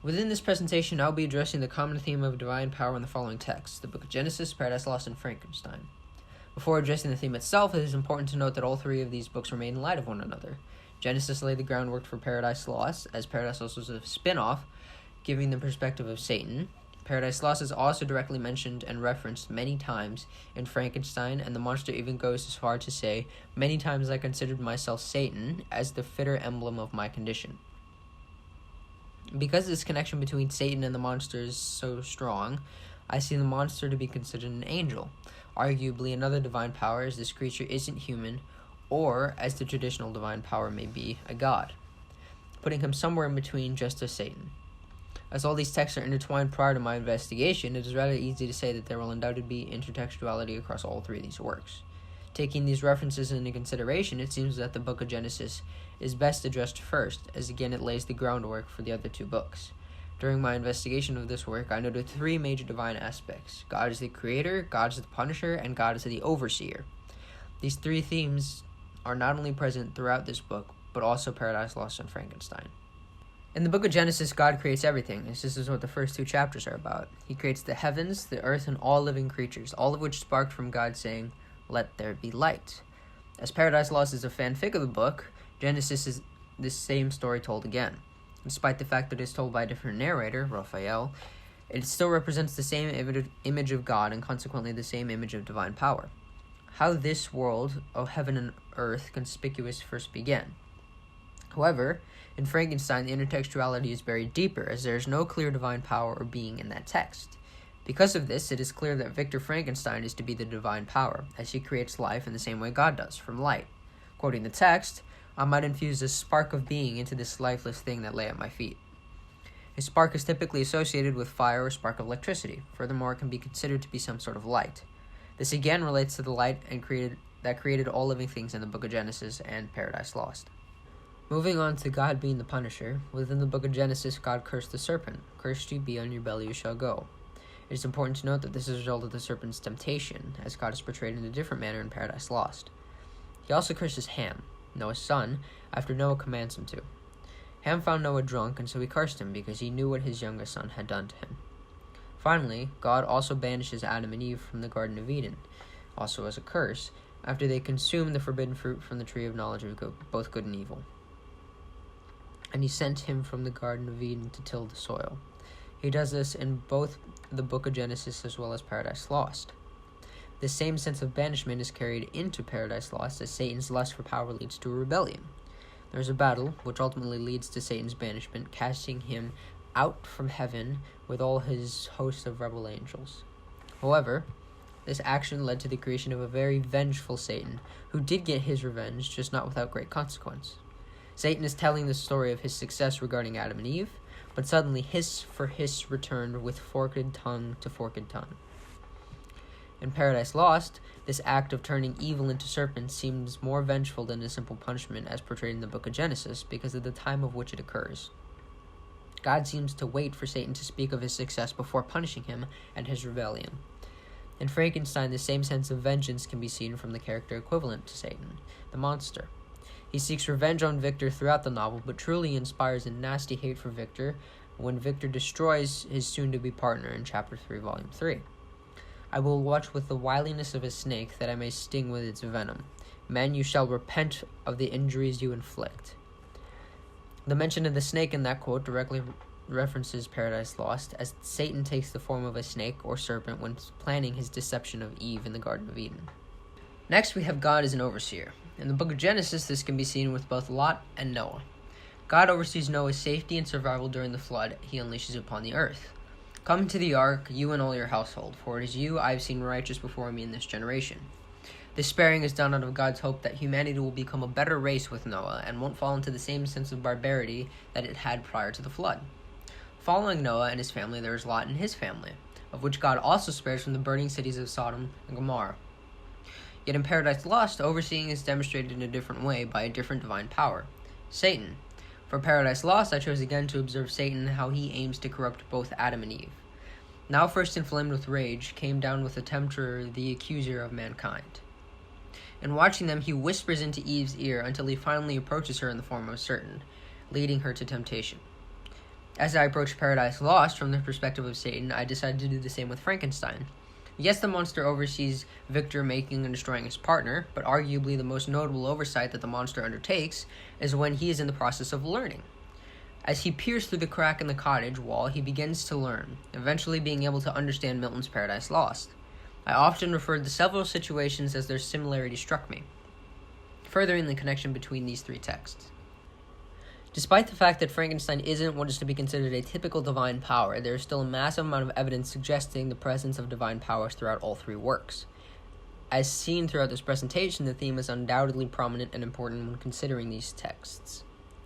Within this presentation, I'll be addressing the common theme of divine power in the following texts: the Book of Genesis, Paradise Lost, and Frankenstein. Before addressing the theme itself, it is important to note that all three of these books were made in light of one another. Genesis laid the groundwork for Paradise Lost, as Paradise Lost was a spin-off, giving the perspective of Satan. Paradise Lost is also directly mentioned and referenced many times in Frankenstein, and the monster even goes as far to say, "Many times I considered myself Satan as the fitter emblem of my condition." Because this connection between Satan and the monster is so strong, I see the monster to be considered an angel, arguably another divine power, as this creature isn't human, or, as the traditional divine power may be, a god, putting him somewhere in between just as Satan. As all these texts are intertwined prior to my investigation, it is rather easy to say that there will undoubtedly be intertextuality across all three of these works. Taking these references into consideration, it seems that the Book of Genesis is best addressed first, as again it lays the groundwork for the other two books. During my investigation of this work, I noted three major divine aspects: God is the creator, God is the punisher, and God is the overseer. These three themes are not only present throughout this book, but also Paradise Lost and Frankenstein. In the Book of Genesis, God creates everything, as this is what the first two chapters are about. He creates the heavens, the earth, and all living creatures, all of which sparked from God saying, "Let there be light." As Paradise Lost is a fanfic of the book, Genesis is the same story told again. Despite the fact that it is told by a different narrator, Raphael, it still represents the same image of God and consequently the same image of divine power. How this world, O heaven and earth, conspicuous first began. However, in Frankenstein, the intertextuality is buried deeper, as there is no clear divine power or being in that text. Because of this, it is clear that Victor Frankenstein is to be the divine power, as he creates life in the same way God does, from light. Quoting the text, "I might infuse a spark of being into this lifeless thing that lay at my feet." A spark is typically associated with fire or spark of electricity. Furthermore, it can be considered to be some sort of light. This again relates to the light that created all living things in the Book of Genesis and Paradise Lost. Moving on to God being the punisher, within the Book of Genesis, God cursed the serpent. "Cursed you be, on your belly you shall go." It is important to note that this is a result of the serpent's temptation, as God is portrayed in a different manner in Paradise Lost. He also curses Ham, Noah's son, after Noah commands him to. Ham found Noah drunk, and so he cursed him because he knew what his youngest son had done to him. Finally, God also banishes Adam and Eve from the Garden of Eden, also as a curse, after they consumed the forbidden fruit from the tree of knowledge of both good and evil. And he sent him from the Garden of Eden to till the soil. He does this in both the Book of Genesis as well as Paradise Lost. The same sense of banishment is carried into Paradise Lost, as Satan's lust for power leads to a rebellion. There is a battle, which ultimately leads to Satan's banishment, casting him out from heaven with all his host of rebel angels. However, this action led to the creation of a very vengeful Satan, who did get his revenge, just not without great consequence. Satan is telling the story of his success regarding Adam and Eve, but suddenly hiss for hiss returned with forked tongue to forked tongue. In Paradise Lost, this act of turning evil into serpents seems more vengeful than a simple punishment as portrayed in the Book of Genesis because of the time of which it occurs. God seems to wait for Satan to speak of his success before punishing him and his rebellion. In Frankenstein, the same sense of vengeance can be seen from the character equivalent to Satan, the monster. He seeks revenge on Victor throughout the novel, but truly inspires a nasty hate for Victor when Victor destroys his soon-to-be partner in Chapter 3, Volume 3. "I will watch with the wiliness of a snake, that I may sting with its venom. Men, you shall repent of the injuries you inflict." The mention of the snake in that quote directly references Paradise Lost, as Satan takes the form of a snake or serpent when planning his deception of Eve in the Garden of Eden. Next, we have God as an overseer. In the Book of Genesis, this can be seen with both Lot and Noah. God oversees Noah's safety and survival during the flood he unleashes upon the earth. "Come into the ark, you and all your household, for it is you I have seen righteous before me in this generation." This sparing is done out of God's hope that humanity will become a better race with Noah and won't fall into the same sense of barbarity that it had prior to the flood. Following Noah and his family, there is Lot and his family, of which God also spares from the burning cities of Sodom and Gomorrah. Yet in Paradise Lost, overseeing is demonstrated in a different way by a different divine power, Satan. For Paradise Lost, I chose again to observe Satan and how he aims to corrupt both Adam and Eve. Now first inflamed with rage, came down with the tempter, the accuser of mankind. In watching them, he whispers into Eve's ear until he finally approaches her in the form of a serpent, leading her to temptation. As I approached Paradise Lost from the perspective of Satan, I decided to do the same with Frankenstein. Yes, the monster oversees Victor making and destroying his partner, but arguably the most notable oversight that the monster undertakes is when he is in the process of learning. As he peers through the crack in the cottage wall, he begins to learn, eventually being able to understand Milton's Paradise Lost. I often referred to several situations as their similarity struck me, furthering the connection between these three texts. Despite the fact that Frankenstein isn't what is to be considered a typical divine power, there is still a massive amount of evidence suggesting the presence of divine powers throughout all three works. As seen throughout this presentation, the theme is undoubtedly prominent and important when considering these texts.